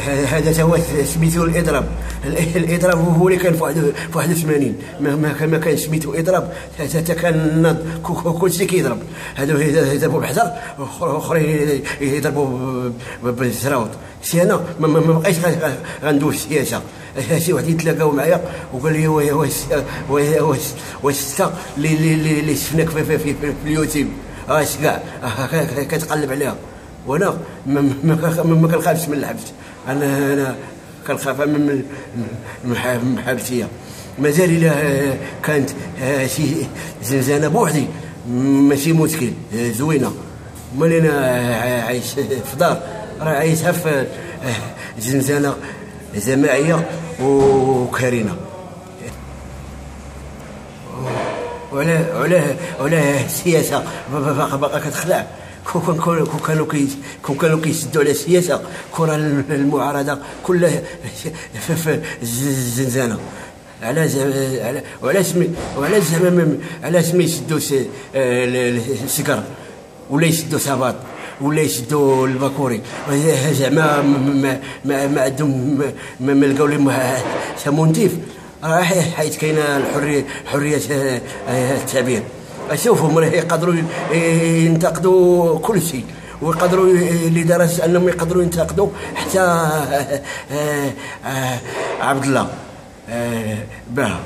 هذا هو سميتو الاضراب. الاضراب هو اللي كان في 81. ما كان سميتو اضراب حتى كان كلشي كيضرب. هادو يضربوا بحجر واخرين يضربوا بالزراوط. سي انا ما بقيتش غندوز السياسه. شي واحد يتلاقاو معايا وقال لي واش انت اللي شفناك في اليوتيوب اش كاع كتقلب عليها. وانا ما كنخافش من الحبس. انا كنخاف من الحبسيه. مازال الا كانت شي زنزانه بوحدي ماشي مشكل، زوينه. مال انا عايش في دار، راه عايشها في زنزانه جماعيه وكارينه. وعلاه السياسه باقا كتخلع. كون كانوا كيسدوا على السياسه كره المعارضه كلها في الزنزانه. علاش ما يسدوا السكر ولا يسدوا صباط ولا يسدوا الباكوري؟ زعما ما عندهم ما لقاو لهم منتيف. راه حيت كاينه حريه التعبير. شوفوا يقدروا ينتقدوا كل شيء، ويقدروا لدرجه انهم يقدروا ينتقدوا حتى عبد الله باه.